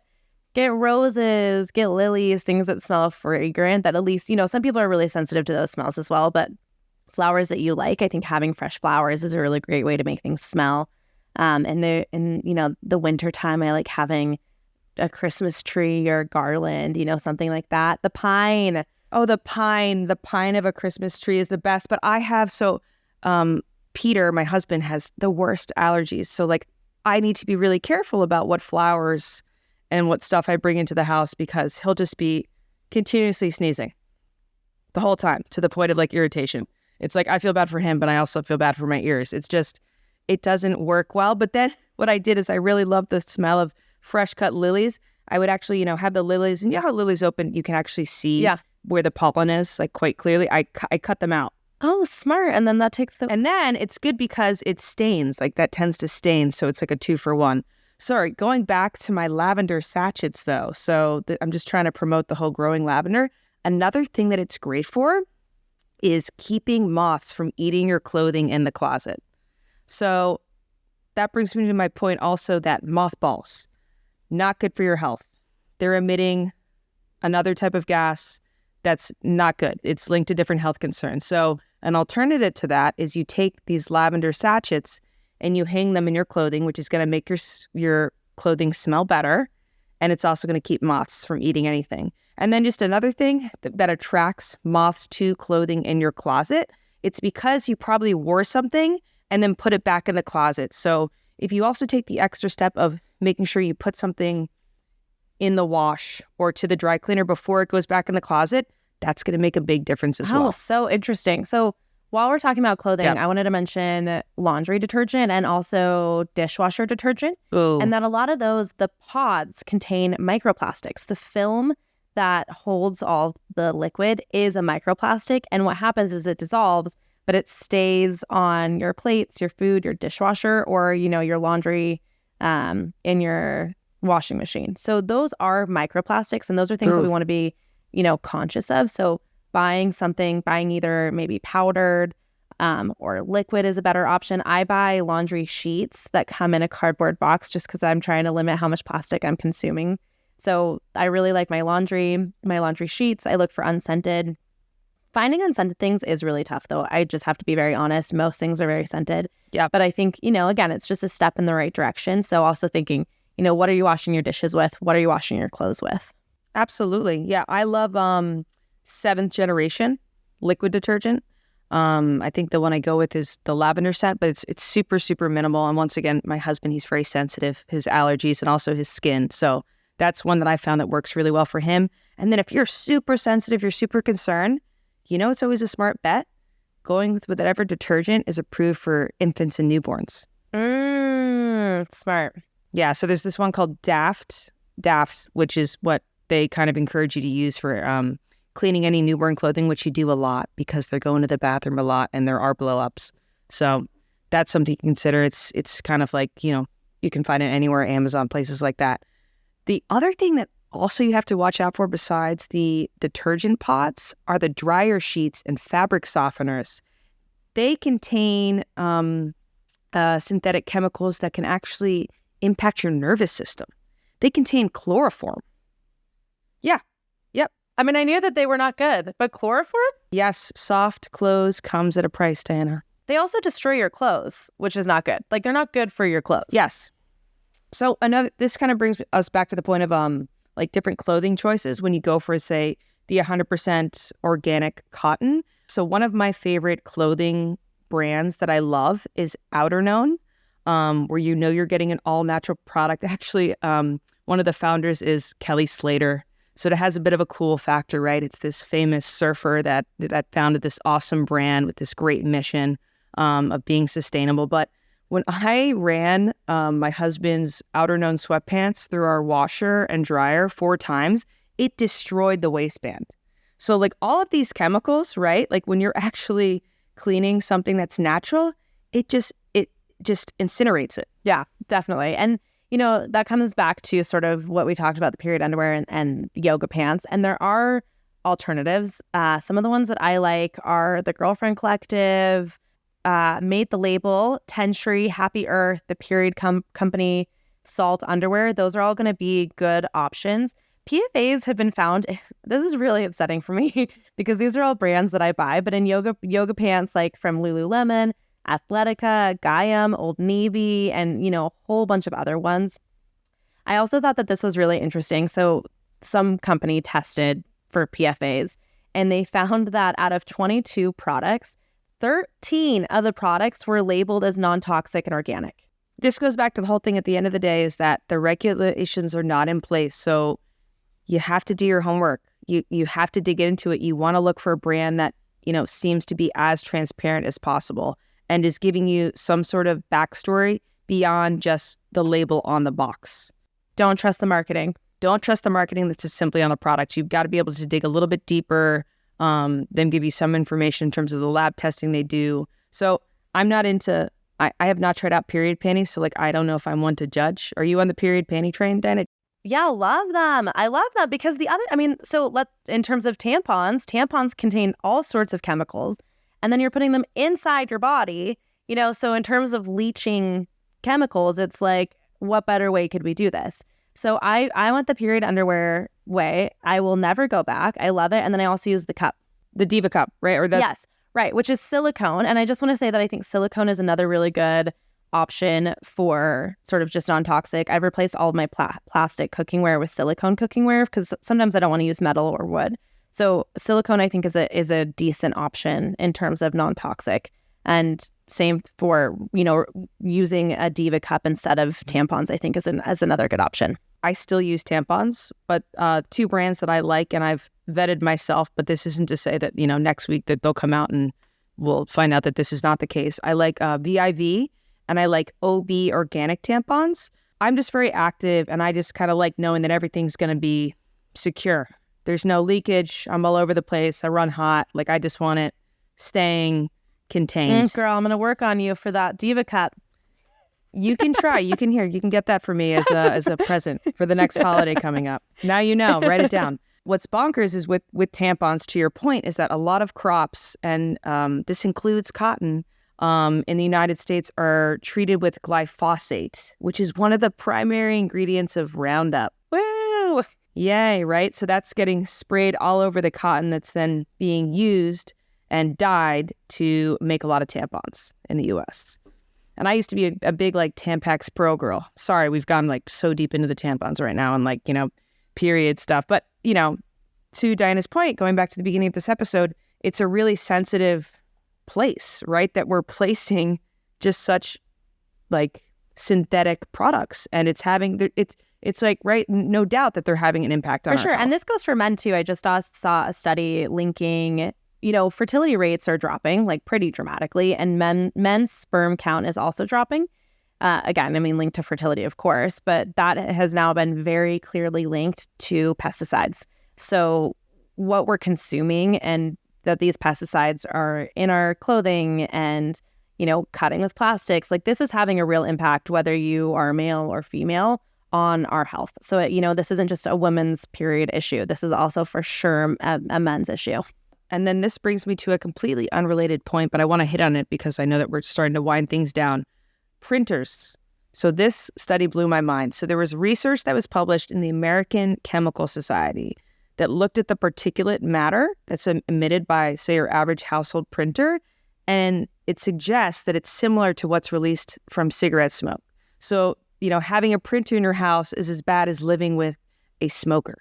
roses, get lilies, things that smell fragrant, that at least, some people are really sensitive to those smells as well, but flowers that you like, I think having fresh flowers is a really great way to make things smell. In the winter time, I like having a Christmas tree or garland, something like that. The pine. Oh, the pine of a Christmas tree is the best. But Peter, my husband, has the worst allergies. So like I need to be really careful about what flowers and what stuff I bring into the house, because he'll just be continuously sneezing the whole time to the point of like irritation. It's like I feel bad for him, but I also feel bad for my ears. It's just, it doesn't work well. But then what I did is I really love the smell of fresh cut lilies. I would actually, have the lilies, and how lilies open, you can actually see where the pollen is like quite clearly. I cut them out. Oh, smart. And then that takes them. And then it's good because it stains, like that tends to stain. So it's like a 2-for-1. Sorry, going back to my lavender sachets though. So I'm just trying to promote the whole growing lavender. Another thing that it's great for is keeping moths from eating your clothing in the closet. So that brings me to my point also that mothballs, not good for your health. They're emitting another type of gas that's not good. It's linked to different health concerns. So an alternative to that is you take these lavender sachets and you hang them in your clothing, which is going to make your clothing smell better. And it's also going to keep moths from eating anything. And then just another thing that attracts moths to clothing in your closet, it's because you probably wore something and then put it back in the closet. So if you also take the extra step of making sure you put something in the wash or to the dry cleaner before it goes back in the closet, that's going to make a big difference as well. Oh, so interesting. So while we're talking about clothing, I wanted to mention laundry detergent and also dishwasher detergent. Ooh. And that a lot of those, the pods contain microplastics. The film that holds all the liquid is a microplastic. And what happens is it dissolves, but it stays on your plates, your food, your dishwasher, or, your laundry in your washing machine. So those are microplastics, and those are things that we want to be, conscious of. So buying either maybe powdered or liquid is a better option. I buy laundry sheets that come in a cardboard box just because I'm trying to limit how much plastic I'm consuming. So I really like my laundry sheets. I look for unscented. Finding unscented things is really tough, though. I just have to be very honest. Most things are very scented. Yeah. But I think, again, it's just a step in the right direction. So also thinking, what are you washing your dishes with? What are you washing your clothes with? Absolutely. Yeah. I love 7th generation liquid detergent. I think the one I go with is the lavender scent, but it's super, super minimal. And once again, my husband, he's very sensitive, his allergies and also his skin. So that's one that I found that works really well for him. And then if you're super sensitive, you're super concerned, it's always a smart bet. Going with whatever detergent is approved for infants and newborns. Smart. Yeah. So there's this one called Daft, which is what they kind of encourage you to use for cleaning any newborn clothing, which you do a lot because they're going to the bathroom a lot and there are blow-ups. So that's something to consider. It's kind of like, you can find it anywhere, Amazon, places like that. The other thing that also you have to watch out for besides the detergent pods are the dryer sheets and fabric softeners. They contain synthetic chemicals that can actually impact your nervous system. They contain chloroform. Yeah. Yep. I mean, I knew that they were not good, but chloroform? Yes. Soft clothes comes at a price, Diana. They also destroy your clothes, which is not good. Like, they're not good for your clothes. Yes. So this kind of brings us back to the point of different clothing choices when you go for, say, the 100% organic cotton. So one of my favorite clothing brands that I love is Outerknown, where you're getting an all-natural product. Actually, one of the founders is Kelly Slater. So it has a bit of a cool factor, right? It's this famous surfer that founded this awesome brand with this great mission of being sustainable. But when I ran my husband's Outerknown sweatpants through our washer and dryer 4 times, it destroyed the waistband. So all of these chemicals, right? When you're actually cleaning something that's natural, it just incinerates it. Yeah, definitely. And, that comes back to sort of what we talked about, the period underwear and yoga pants. And there are alternatives. Some of the ones that I like are the Girlfriend Collective, Made the Label, Tentree, Happy Earth, the Period Company, Salt Underwear. Those are all going to be good options. PFAs have been found. This is really upsetting for me because these are all brands that I buy. But in yoga pants, like from Lululemon, Athletica, Gaiam, Old Navy, and, a whole bunch of other ones. I also thought that this was really interesting. So some company tested for PFAs, and they found that out of 22 products, 13 of the products were labeled as non-toxic and organic. This goes back to the whole thing at the end of the day is that the regulations are not in place. So you have to do your homework. You have to dig into it. You want to look for a brand that, seems to be as transparent as possible and is giving you some sort of backstory beyond just the label on the box. Don't trust the marketing. Don't trust the marketing that's just simply on the product. You've got to be able to dig a little bit deeper, then give you some information in terms of the lab testing they do. So I'm not into, I have not tried out period panties, so I don't know if I'm one to judge. Are you on the period panty train, Dana? Yeah, love them. I love them because in terms of tampons contain all sorts of chemicals, and then you're putting them inside your body, so in terms of leaching chemicals, it's what better way could we do this? So I want the period underwear way. I will never go back. I love it. And then I also use the cup. The Diva cup, right? Yes, right, which is silicone. And I just want to say that I think silicone is another really good option for sort of just non-toxic. I've replaced all of my plastic cookingware with silicone cookingware because sometimes I don't want to use metal or wood. So silicone, I think, is a decent option in terms of non-toxic. And same for, using a Diva cup instead of tampons, I think is another good option. I still use tampons, but two brands that I like and I've vetted myself, but this isn't to say that, next week that they'll come out and we'll find out that this is not the case. I like VIV and I like OB organic tampons. I'm just very active and I just kind of like knowing that everything's going to be secure. There's no leakage. I'm all over the place. I run hot. Like I just want it staying contained. Girl, I'm going to work on you for that Diva Cup. You can try. You can get that for me as a present for the next holiday coming up. Now you know. Write it down. What's bonkers is with tampons, to your point, is that a lot of crops, and this includes cotton, in the United States are treated with glyphosate, which is one of the primary ingredients of Roundup. Woo! Yay, right? So that's getting sprayed all over the cotton that's then being used and dyed to make a lot of tampons in the U.S. And I used to be a big like Tampax Pro girl. Sorry, we've gone like so deep into the tampons right now and like, period stuff. But, to Diana's point, going back to the beginning of this episode, it's a really sensitive place, right? That we're placing just such like synthetic products, and it's having it's like, right, no doubt that they're having an impact on for sure. health. And this goes for men too. I just saw a study linking, fertility rates are dropping like pretty dramatically, and men's sperm count is also dropping. Again, linked to fertility, of course, but that has now been very clearly linked to pesticides. So what we're consuming and that these pesticides are in our clothing and, cutting with plastics, like this is having a real impact, whether you are male or female, on our health. So, this isn't just a women's period issue. This is also for sure a men's issue. And then this brings me to a completely unrelated point, but I want to hit on it because I know that we're starting to wind things down. Printers. So this study blew my mind. So there was research that was published in the American Chemical Society that looked at the particulate matter that's emitted by, say, your average household printer, and it suggests that it's similar to what's released from cigarette smoke. So, having a printer in your house is as bad as living with a smoker,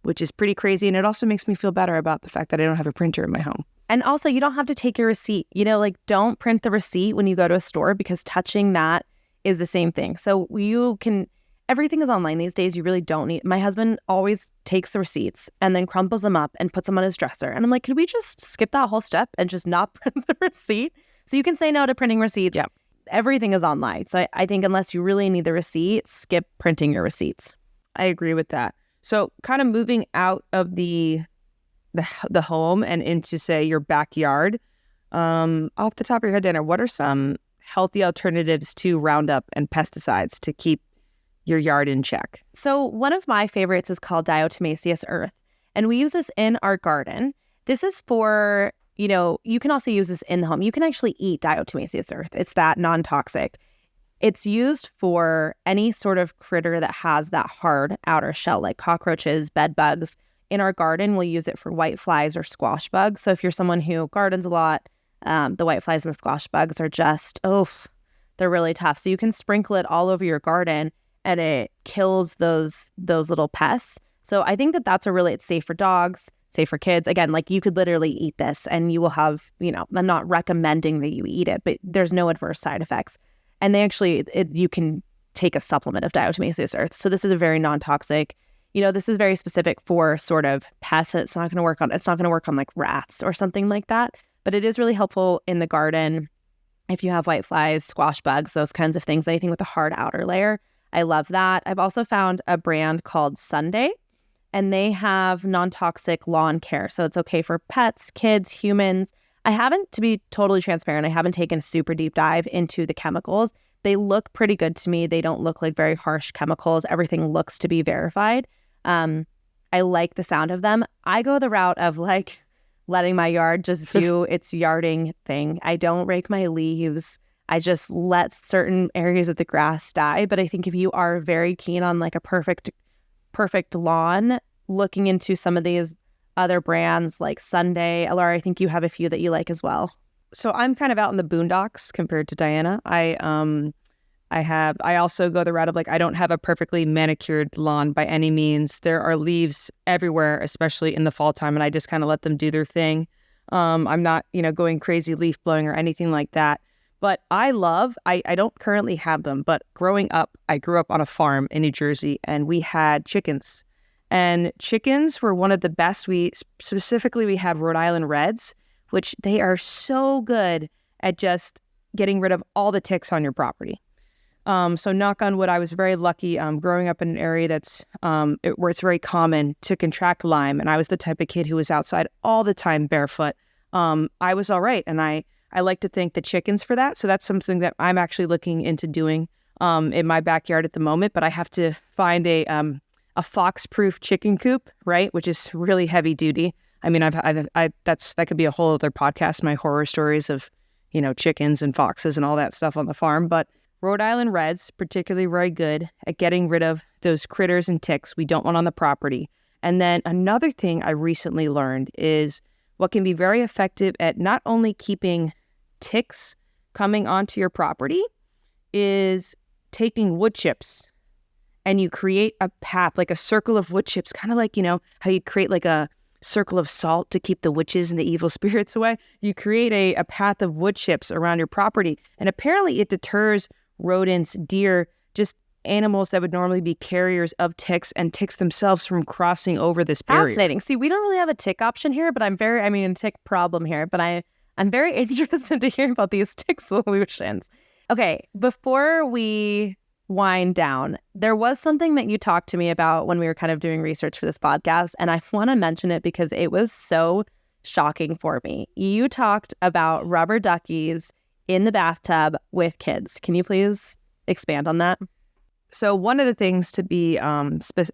which is pretty crazy. And it also makes me feel better about the fact that I don't have a printer in my home. And also, you don't have to take your receipt. Don't print the receipt when you go to a store, because touching that is the same thing. So everything is online these days. You really don't need. My husband always takes the receipts and then crumples them up and puts them on his dresser. And I'm like, could we just skip that whole step and just not print the receipt? So you can say no to printing receipts. Yeah. Everything is online. So I think unless you really need the receipt, skip printing your receipts. I agree with that. So kind of moving out of the home and into, say, your backyard, off the top of your head, Dana, what are some healthy alternatives to Roundup and pesticides to keep your yard in check? So one of my favorites is called diatomaceous earth, and we use this in our garden. This is for, you can also use this in the home. You can actually eat diatomaceous earth. It's that non-toxic. It's used for any sort of critter that has that hard outer shell, like cockroaches, bed bugs. In our garden, we'll use it for whiteflies or squash bugs. So if you're someone who gardens a lot, the whiteflies and the squash bugs are just, they're really tough. So you can sprinkle it all over your garden and it kills those little pests. So I think that's it's safe for dogs, safe for kids. Again, like you could literally eat this and you will have, I'm not recommending that you eat it, but there's no adverse side effects. And they actually, you can take a supplement of diatomaceous earth. So this is a very non-toxic, this is very specific for sort of pests. It's not going to work on like rats or something like that. But it is really helpful in the garden if you have whiteflies, squash bugs, those kinds of things, anything with a hard outer layer. I love that. I've also found a brand called Sunday, and they have non-toxic lawn care. So it's okay for pets, kids, humans. I haven't, to be totally transparent, I haven't taken a super deep dive into the chemicals. They look pretty good to me. They don't look like very harsh chemicals. Everything looks to be verified. I like the sound of them. I go the route of like letting my yard just do its yarding thing. I don't rake my leaves. I just let certain areas of the grass die. But I think if you are very keen on like a perfect lawn, looking into some of these other brands like Sunday. Alara, I think you have a few that you like as well. So I'm kind of out in the boondocks compared to Diana. I also go the route of like, I don't have a perfectly manicured lawn by any means. There are leaves everywhere, especially in the fall time, and I just kind of let them do their thing. I'm not, going crazy leaf blowing or anything like that. But I don't currently have them, but growing up, I grew up on a farm in New Jersey and we had chickens. And chickens were one of the best. We have Rhode Island Reds, which they are so good at just getting rid of all the ticks on your property. So knock on wood, I was very lucky growing up in an area that's where it's very common to contract Lyme. And I was the type of kid who was outside all the time barefoot. I was all right. And I like to thank the chickens for that. So that's something that I'm actually looking into doing in my backyard at the moment. But I have to find a fox-proof chicken coop, right? Which is really heavy duty. I mean, that could be a whole other podcast, my horror stories of, chickens and foxes and all that stuff on the farm. But Rhode Island Reds, particularly very good at getting rid of those critters and ticks we don't want on the property. And then another thing I recently learned is what can be very effective at not only keeping ticks coming onto your property is taking wood chips and you create a path, like a circle of wood chips, kind of like, how you create like a circle of salt to keep the witches and the evil spirits away. You create a path of wood chips around your property. And apparently it deters rodents, deer, just animals that would normally be carriers of ticks and ticks themselves from crossing over this barrier. Fascinating. See, we don't really have a tick option here, but a tick problem here, but I'm very interested to hear about these tick solutions. Okay, before we wind down, there was something that you talked to me about when we were kind of doing research for this podcast, and I want to mention it because it was so shocking for me. You talked about rubber duckies in the bathtub with kids. Can you please expand on that? So one of the things to be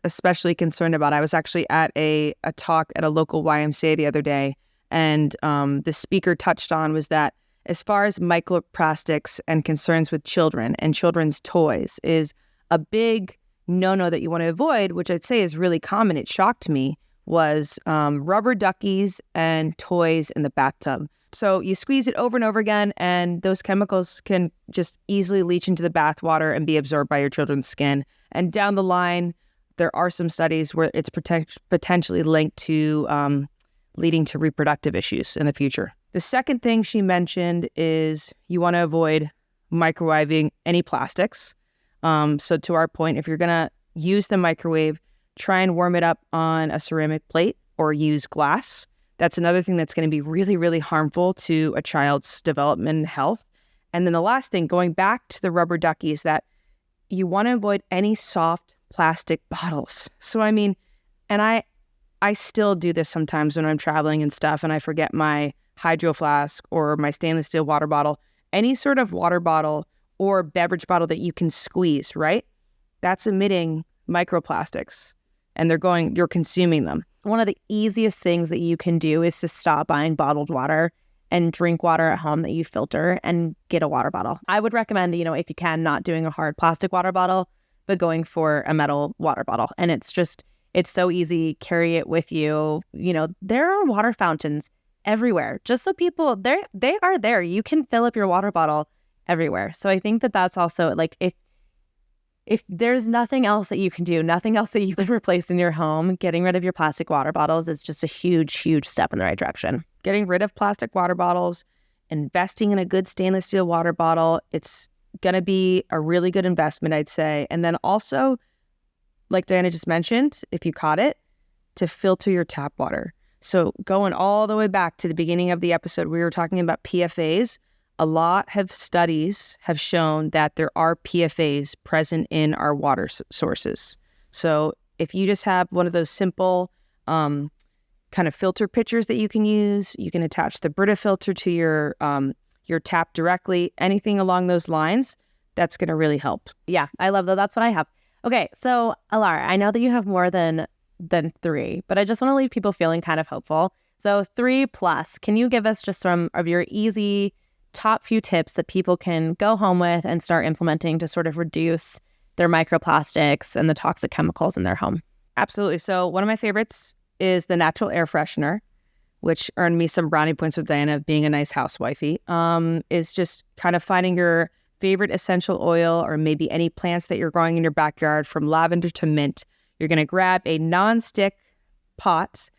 especially concerned about, I was actually at a talk at a local YMCA the other day, and the speaker touched on was that as far as microplastics and concerns with children and children's toys is a big no-no that you want to avoid, which I'd say is really common. It shocked me, was rubber duckies and toys in the bathtub. So you squeeze it over and over again, and those chemicals can just easily leach into the bath water and be absorbed by your children's skin. And down the line, there are some studies where it's potentially linked to leading to reproductive issues in the future. The second thing she mentioned is you want to avoid microwaving any plastics. So to our point, if you're going to use the microwave, try and warm it up on a ceramic plate or use glass. That's another thing that's going to be really, really harmful to a child's development and health. And then the last thing, going back to the rubber ducky, is that you want to avoid any soft plastic bottles. So, I mean, and I still do this sometimes when I'm traveling and stuff, and I forget my hydro flask or my stainless steel water bottle. Any sort of water bottle or beverage bottle that you can squeeze, right? That's emitting microplastics, and you're consuming them. One of the easiest things that you can do is to stop buying bottled water and drink water at home that you filter and get a water bottle. I would recommend, if you can, not doing a hard plastic water bottle, but going for a metal water bottle. And it's so easy. Carry it with you. There are water fountains everywhere. Just so people, they are there. You can fill up your water bottle everywhere. So I think that that's also like, if there's nothing else that you can do, nothing else that you can replace in your home, getting rid of your plastic water bottles is just a huge, huge step in the right direction. Getting rid of plastic water bottles, investing in a good stainless steel water bottle, it's going to be a really good investment, I'd say. And then also, like Diana just mentioned, if you caught it, to filter your tap water. So going all the way back to the beginning of the episode, we were talking about PFAs. A lot of studies have shown that there are PFAs present in our water sources. So if you just have one of those simple kind of filter pitchers that you can use, you can attach the Brita filter to your tap directly, anything along those lines, that's going to really help. Yeah, I love that. That's what I have. Okay, so Alara, I know that you have more than 3, but I just want to leave people feeling kind of hopeful. So 3+, can you give us just some of your easy top few tips that people can go home with and start implementing to sort of reduce their microplastics and the toxic chemicals in their home? Absolutely. So one of my favorites is the natural air freshener, which earned me some brownie points with Diana of being a nice housewifey, is just kind of finding your favorite essential oil or maybe any plants that you're growing in your backyard, from lavender to mint. You're going to grab a non-stick pot,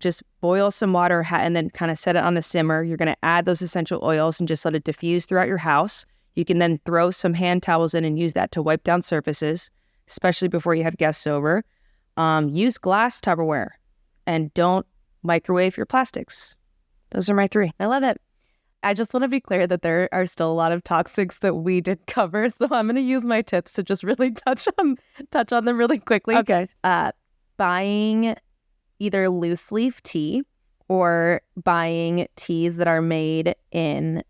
just boil some water and then kind of set it on a simmer. You're going to add those essential oils and just let it diffuse throughout your house. You can then throw some hand towels in and use that to wipe down surfaces, especially before you have guests over. Use glass Tupperware and don't microwave your plastics. Those are my 3. I love it. I just want to be clear that there are still a lot of toxics that we did cover. So I'm going to use my tips to just really touch on them really quickly. Okay. Buying either loose leaf tea or buying teas that are made in,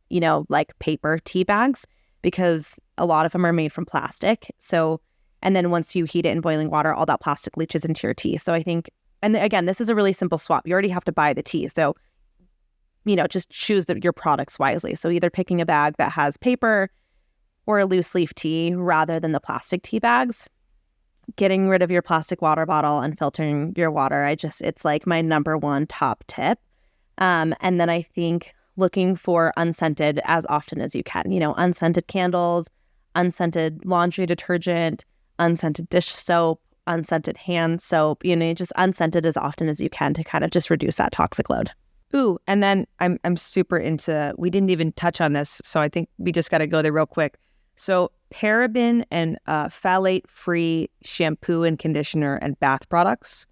like paper tea bags, because a lot of them are made from plastic. So, and then once you heat it in boiling water, all that plastic leaches into your tea. So I think, and again, this is a really simple swap. You already have to buy the tea. So, just choose your products wisely. So either picking a bag that has paper or a loose leaf tea rather than the plastic tea bags. Getting rid of your plastic water bottle and filtering your water. It's like my number 1 top tip. And then I think looking for unscented as often as you can. Unscented candles, unscented laundry detergent, unscented dish soap, unscented hand soap, just unscented as often as you can to kind of just reduce that toxic load. Ooh, and then I'm super into, we didn't even touch on this, so I think we just got to go there real quick. So paraben and phthalate-free shampoo and conditioner and bath products.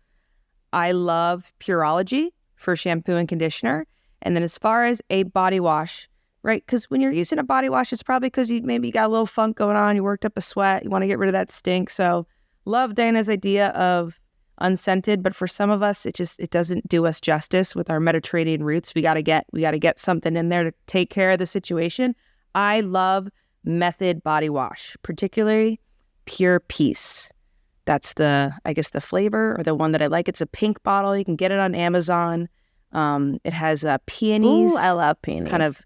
I love Pureology for shampoo and conditioner. And then as far as a body wash, right? Because when you're using a body wash, it's probably because you maybe got a little funk going on, you worked up a sweat, you want to get rid of that stink. So love Diana's idea of unscented, but for some of us, it doesn't do us justice with our Mediterranean roots. We gotta get something in there to take care of the situation. I love Method body wash, particularly Pure Peace. That's the flavor or the one that I like. It's a pink bottle. You can get it on Amazon. It has peonies. Ooh, I love peonies. Kind of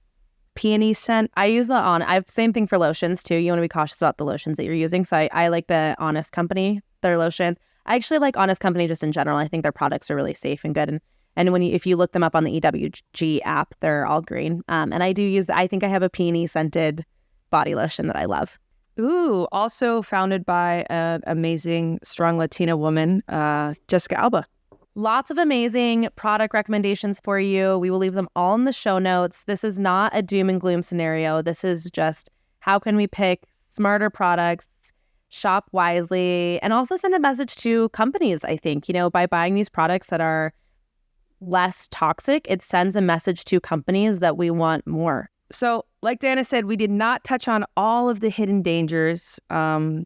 peony scent. I use same thing for lotions too. You want to be cautious about the lotions that you're using. So I like the Honest Company, their lotions. I actually like Honest Company just in general. I think their products are really safe and good. And if you look them up on the EWG app, they're all green. And I think I have a peony scented body lotion that I love. Ooh, also founded by an amazing, strong Latina woman, Jessica Alba. Lots of amazing product recommendations for you. We will leave them all in the show notes. This is not a doom and gloom scenario. This is just how can we pick smarter products, shop wisely, and also send a message to companies, I think. By buying these products that are less toxic, it sends a message to companies that we want more. So like Diana said, we did not touch on all of the hidden dangers in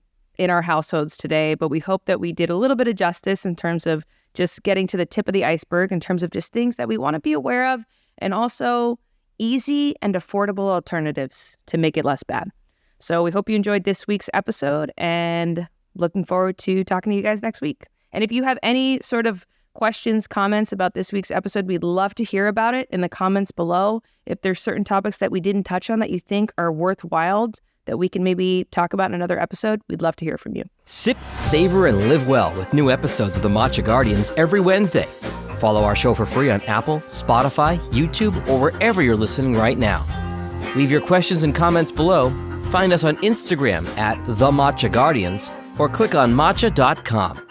our households today, but we hope that we did a little bit of justice in terms of just getting to the tip of the iceberg in terms of just things that we want to be aware of and also easy and affordable alternatives to make it less bad. So we hope you enjoyed this week's episode and looking forward to talking to you guys next week. And if you have any sort of questions, comments about this week's episode, we'd love to hear about it in the comments below. If there's certain topics that we didn't touch on that you think are worthwhile that we can maybe talk about in another episode, we'd love to hear from you. Sip, savor, and live well with new episodes of the Matcha Guardians every Wednesday. Follow our show for free on Apple, Spotify, YouTube, or wherever you're listening right now. Leave your questions and comments below. Find us on Instagram @TheMatchaGuardians or click on matcha.com.